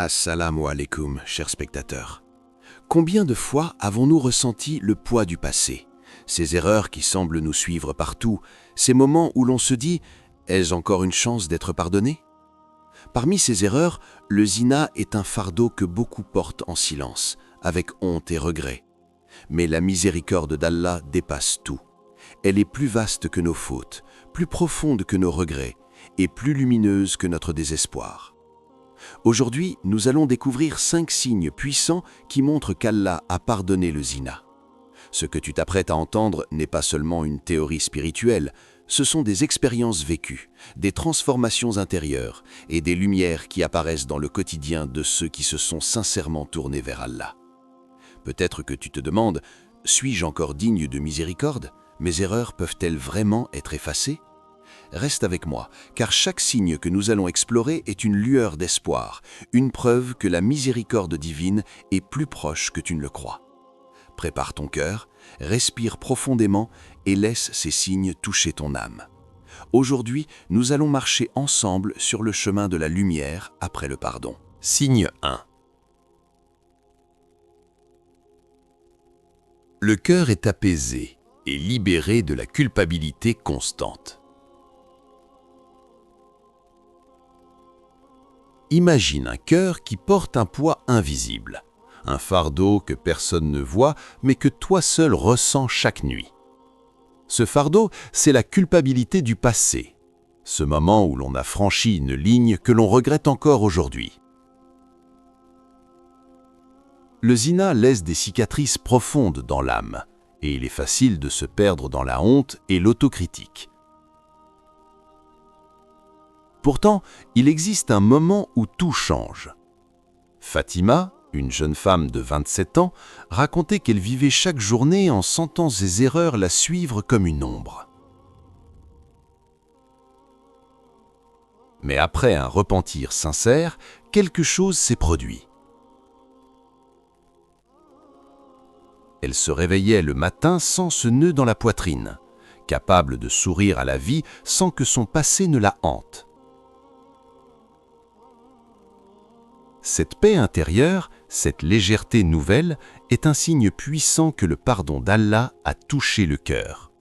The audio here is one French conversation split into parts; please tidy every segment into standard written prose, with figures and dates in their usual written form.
Assalamu alaikum, chers spectateurs. Combien de fois avons-nous ressenti le poids du passé, ces erreurs qui semblent nous suivre partout, ces moments où l'on se dit « ai-je encore une chance d'être pardonné ?» Parmi ces erreurs, le zina est un fardeau que beaucoup portent en silence, avec honte et regret. Mais la miséricorde d'Allah dépasse tout. Elle est plus vaste que nos fautes, plus profonde que nos regrets et plus lumineuse que notre désespoir. Aujourd'hui, nous allons découvrir 5 signes puissants qui montrent qu'Allah a pardonné le zina. Ce que tu t'apprêtes à entendre n'est pas seulement une théorie spirituelle, ce sont des expériences vécues, des transformations intérieures et des lumières qui apparaissent dans le quotidien de ceux qui se sont sincèrement tournés vers Allah. Peut-être que tu te demandes, suis-je encore digne de miséricorde? Mes erreurs peuvent-elles vraiment être effacées? Reste avec moi, car chaque signe que nous allons explorer est une lueur d'espoir, une preuve que la miséricorde divine est plus proche que tu ne le crois. Prépare ton cœur, respire profondément et laisse ces signes toucher ton âme. Aujourd'hui, nous allons marcher ensemble sur le chemin de la lumière après le pardon. Signe 1. Le cœur est apaisé et libéré de la culpabilité constante. Imagine un cœur qui porte un poids invisible, un fardeau que personne ne voit mais que toi seul ressens chaque nuit. Ce fardeau, c'est la culpabilité du passé, ce moment où l'on a franchi une ligne que l'on regrette encore aujourd'hui. Le zina laisse des cicatrices profondes dans l'âme, et il est facile de se perdre dans la honte et l'autocritique. Pourtant, il existe un moment où tout change. Fatima, une jeune femme de 27 ans, racontait qu'elle vivait chaque journée en sentant ses erreurs la suivre comme une ombre. Mais après un repentir sincère, quelque chose s'est produit. Elle se réveillait le matin sans ce nœud dans la poitrine, capable de sourire à la vie sans que son passé ne la hante. Cette paix intérieure, cette légèreté nouvelle, est un signe puissant que le pardon d'Allah a touché le cœur.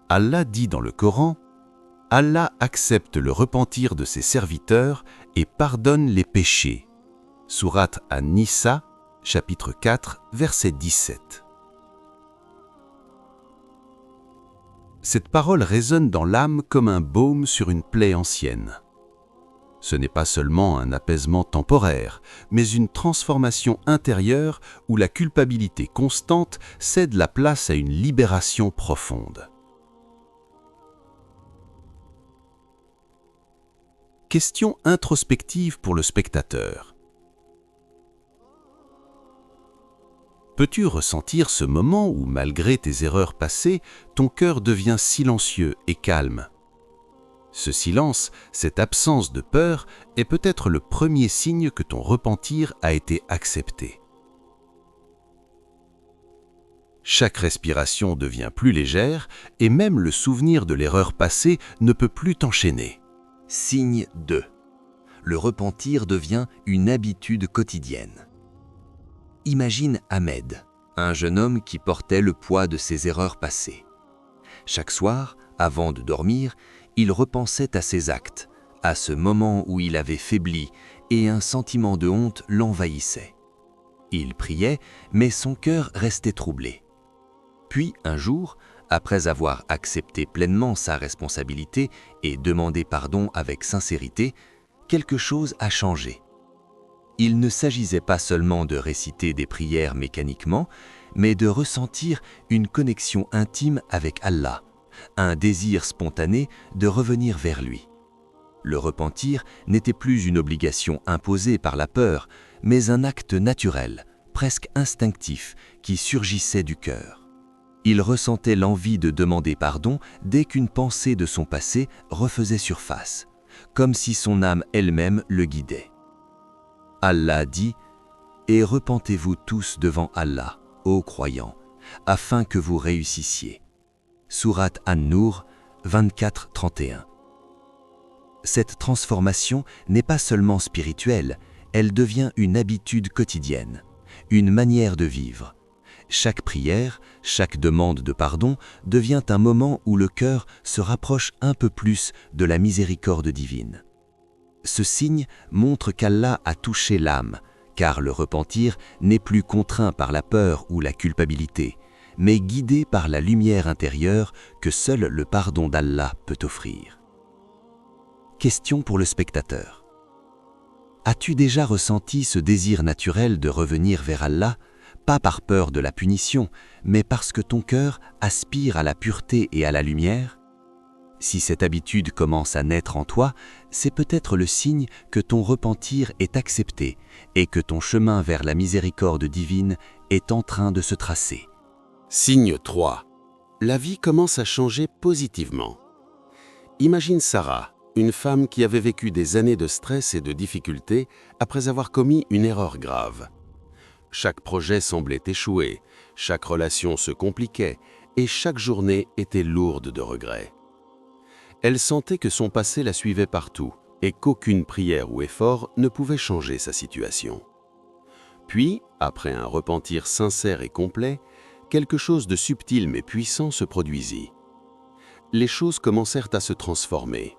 Allah dit dans le Coran, « Allah accepte le repentir de ses serviteurs et pardonne les péchés. » Sourate An-Nisa, chapitre 4, verset 17. Cette parole résonne dans l'âme comme un baume sur une plaie ancienne. Ce n'est pas seulement un apaisement temporaire, mais une transformation intérieure où la culpabilité constante cède la place à une libération profonde. Question introspective pour le spectateur. Peux-tu ressentir ce moment où, malgré tes erreurs passées, ton cœur devient silencieux et calme? Ce silence, cette absence de peur, est peut-être le premier signe que ton repentir a été accepté. Chaque respiration devient plus légère et même le souvenir de l'erreur passée ne peut plus t'enchaîner. Signe 2. Le repentir devient une habitude quotidienne. Imagine Ahmed, un jeune homme qui portait le poids de ses erreurs passées. Chaque soir, avant de dormir, il repensait à ses actes, à ce moment où il avait faibli, et un sentiment de honte l'envahissait. Il priait, mais son cœur restait troublé. Puis, un jour, après avoir accepté pleinement sa responsabilité et demandé pardon avec sincérité, quelque chose a changé. Il ne s'agissait pas seulement de réciter des prières mécaniquement, mais de ressentir une connexion intime avec Allah, un désir spontané de revenir vers lui. Le repentir n'était plus une obligation imposée par la peur, mais un acte naturel, presque instinctif, qui surgissait du cœur. Il ressentait l'envie de demander pardon dès qu'une pensée de son passé refaisait surface, comme si son âme elle-même le guidait. Allah dit « Et repentez-vous tous devant Allah, ô croyants, afin que vous réussissiez. » Sourate An-Nur 24-31. Cette transformation n'est pas seulement spirituelle, elle devient une habitude quotidienne, une manière de vivre. Chaque prière, chaque demande de pardon devient un moment où le cœur se rapproche un peu plus de la miséricorde divine. Ce signe montre qu'Allah a touché l'âme, car le repentir n'est plus contraint par la peur ou la culpabilité, mais guidé par la lumière intérieure que seul le pardon d'Allah peut offrir. Question pour le spectateur. As-tu déjà ressenti ce désir naturel de revenir vers Allah, pas par peur de la punition, mais parce que ton cœur aspire à la pureté et à la lumière? Si cette habitude commence à naître en toi, c'est peut-être le signe que ton repentir est accepté et que ton chemin vers la miséricorde divine est en train de se tracer. Signe 3. La vie commence à changer positivement. Imagine Sarah, une femme qui avait vécu des années de stress et de difficultés après avoir commis une erreur grave. Chaque projet semblait échouer, chaque relation se compliquait et chaque journée était lourde de regrets. Elle sentait que son passé la suivait partout et qu'aucune prière ou effort ne pouvait changer sa situation. Puis, après un repentir sincère et complet, quelque chose de subtil mais puissant se produisit. Les choses commencèrent à se transformer.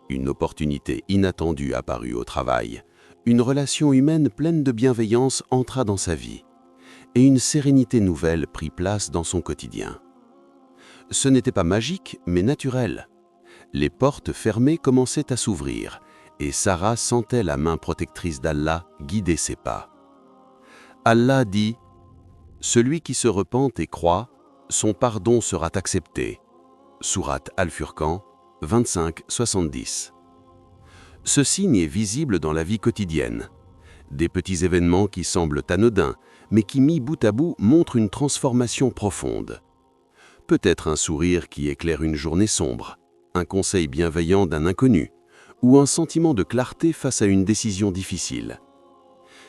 Une opportunité inattendue apparut au travail, une relation humaine pleine de bienveillance entra dans sa vie, et une sérénité nouvelle prit place dans son quotidien. Ce n'était pas magique, mais naturel. Les portes fermées commençaient à s'ouvrir, et Sarah sentait la main protectrice d'Allah guider ses pas. Allah dit « Celui qui se repent et croit, son pardon sera accepté. » Sourate Al-Furqan 25-70. Ce signe est visible dans la vie quotidienne. Des petits événements qui semblent anodins, mais qui mis bout à bout montrent une transformation profonde. Peut-être un sourire qui éclaire une journée sombre, un conseil bienveillant d'un inconnu, ou un sentiment de clarté face à une décision difficile.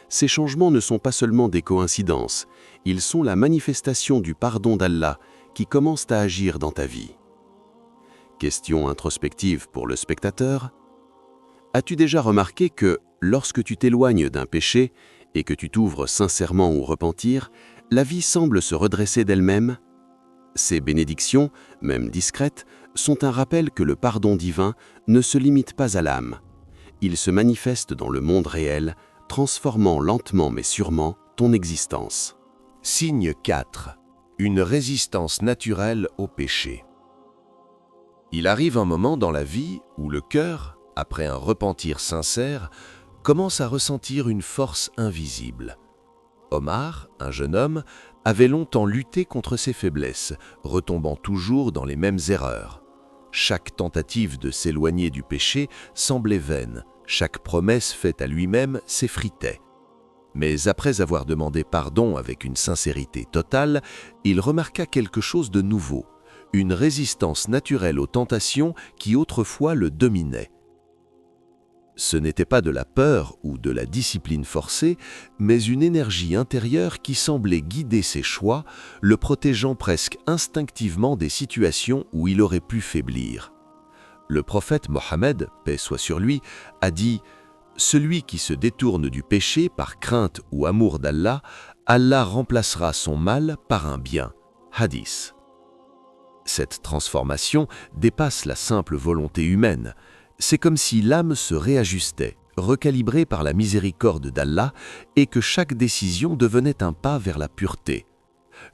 Ces changements ne sont pas seulement des coïncidences, ils sont la manifestation du pardon d'Allah qui commence à agir dans ta vie. Question introspective pour le spectateur. As-tu déjà remarqué que, lorsque tu t'éloignes d'un péché et que tu t'ouvres sincèrement au repentir, la vie semble se redresser d'elle-même? Ces bénédictions, même discrètes, sont un rappel que le pardon divin ne se limite pas à l'âme. Il se manifeste dans le monde réel, transformant lentement mais sûrement ton existence. Signe 4. Une résistance naturelle au péché. Il arrive un moment dans la vie où le cœur, après un repentir sincère, commence à ressentir une force invisible. Omar, un jeune homme, avait longtemps lutté contre ses faiblesses, retombant toujours dans les mêmes erreurs. Chaque tentative de s'éloigner du péché semblait vaine, chaque promesse faite à lui-même s'effritait. Mais après avoir demandé pardon avec une sincérité totale, il remarqua quelque chose de nouveau, une résistance naturelle aux tentations qui autrefois le dominait. Ce n'était pas de la peur ou de la discipline forcée, mais une énergie intérieure qui semblait guider ses choix, le protégeant presque instinctivement des situations où il aurait pu faiblir. Le prophète Mohammed, paix soit sur lui, a dit « Celui qui se détourne du péché par crainte ou amour d'Allah, Allah remplacera son mal par un bien. » Hadith. Cette transformation dépasse la simple volonté humaine. C'est comme si l'âme se réajustait, recalibrée par la miséricorde d'Allah, et que chaque décision devenait un pas vers la pureté.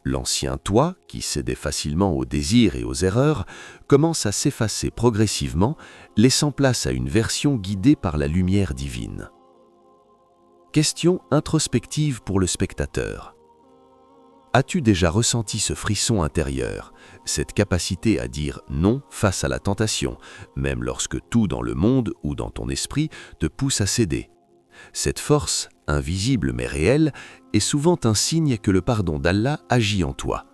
L'ancien toi, qui cédait facilement aux désirs et aux erreurs, commence à s'effacer progressivement, laissant place à une version guidée par la lumière divine. Question introspective pour le spectateur. As-tu déjà ressenti ce frisson intérieur, cette capacité à dire non face à la tentation, même lorsque tout dans le monde ou dans ton esprit te pousse à céder? Cette force, invisible mais réelle, est souvent un signe que le pardon d'Allah agit en toi.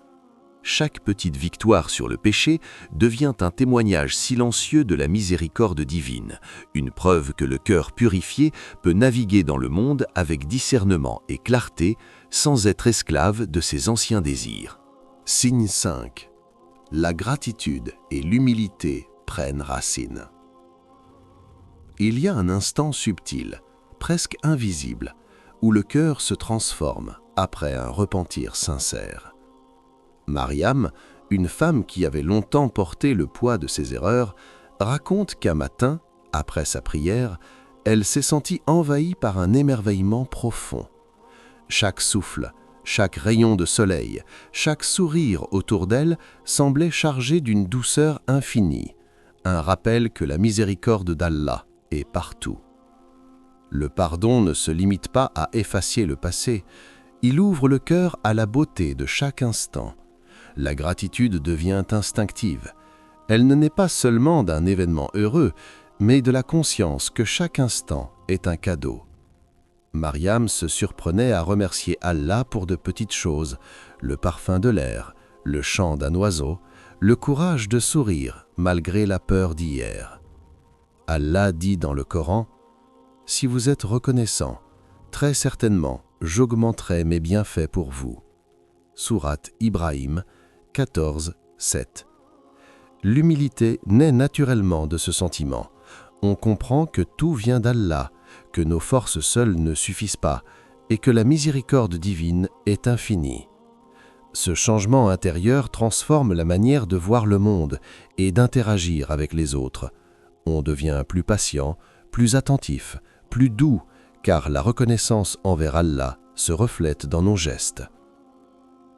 Chaque petite victoire sur le péché devient un témoignage silencieux de la miséricorde divine, une preuve que le cœur purifié peut naviguer dans le monde avec discernement et clarté, sans être esclave de ses anciens désirs. Signe 5. La gratitude et l'humilité prennent racine. Il y a un instant subtil, presque invisible, où le cœur se transforme après un repentir sincère. Mariam, une femme qui avait longtemps porté le poids de ses erreurs, raconte qu'un matin, après sa prière, elle s'est sentie envahie par un émerveillement profond. Chaque souffle, chaque rayon de soleil, chaque sourire autour d'elle semblait chargé d'une douceur infinie, un rappel que la miséricorde d'Allah est partout. Le pardon ne se limite pas à effacer le passé, il ouvre le cœur à la beauté de chaque instant. La gratitude devient instinctive. Elle ne naît pas seulement d'un événement heureux, mais de la conscience que chaque instant est un cadeau. Mariam se surprenait à remercier Allah pour de petites choses, le parfum de l'air, le chant d'un oiseau, le courage de sourire malgré la peur d'hier. Allah dit dans le Coran: « Si vous êtes reconnaissant, très certainement j'augmenterai mes bienfaits pour vous. » Sourate Ibrahim 14, 7. L'humilité naît naturellement de ce sentiment. On comprend que tout vient d'Allah, que nos forces seules ne suffisent pas et que la miséricorde divine est infinie. Ce changement intérieur transforme la manière de voir le monde et d'interagir avec les autres. On devient plus patient, plus attentif, plus doux, car la reconnaissance envers Allah se reflète dans nos gestes.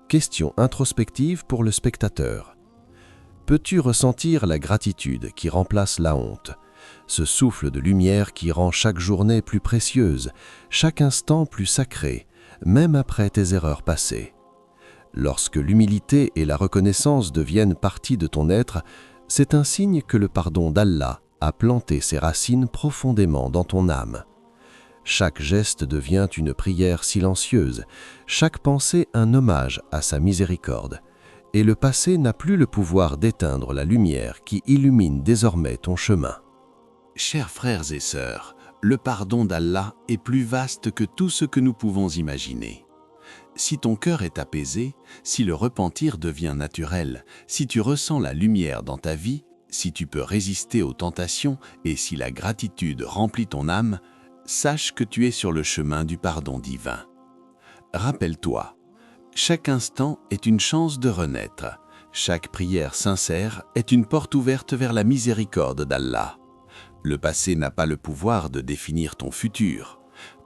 Question introspective pour le spectateur. Peux-tu ressentir la gratitude qui remplace la honte, ce souffle de lumière qui rend chaque journée plus précieuse, chaque instant plus sacré, même après tes erreurs passées? Lorsque l'humilité et la reconnaissance deviennent partie de ton être, c'est un signe que le pardon d'Allah a planté ses racines profondément dans ton âme. Chaque geste devient une prière silencieuse, chaque pensée un hommage à sa miséricorde. Et le passé n'a plus le pouvoir d'éteindre la lumière qui illumine désormais ton chemin. Chers frères et sœurs, le pardon d'Allah est plus vaste que tout ce que nous pouvons imaginer. Si ton cœur est apaisé, si le repentir devient naturel, si tu ressens la lumière dans ta vie, si tu peux résister aux tentations et si la gratitude remplit ton âme, sache que tu es sur le chemin du pardon divin. Rappelle-toi, chaque instant est une chance de renaître. Chaque prière sincère est une porte ouverte vers la miséricorde d'Allah. Le passé n'a pas le pouvoir de définir ton futur.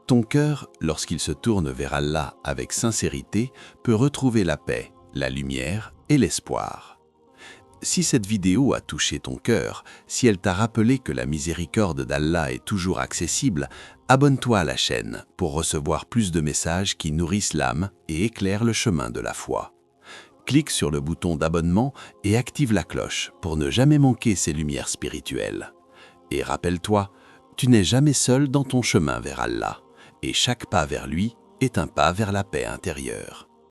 Ton cœur, lorsqu'il se tourne vers Allah avec sincérité, peut retrouver la paix, la lumière et l'espoir. Si cette vidéo a touché ton cœur, si elle t'a rappelé que la miséricorde d'Allah est toujours accessible, abonne-toi à la chaîne pour recevoir plus de messages qui nourrissent l'âme et éclairent le chemin de la foi. Clique sur le bouton d'abonnement et active la cloche pour ne jamais manquer ces lumières spirituelles. Et rappelle-toi, tu n'es jamais seul dans ton chemin vers Allah, et chaque pas vers lui est un pas vers la paix intérieure.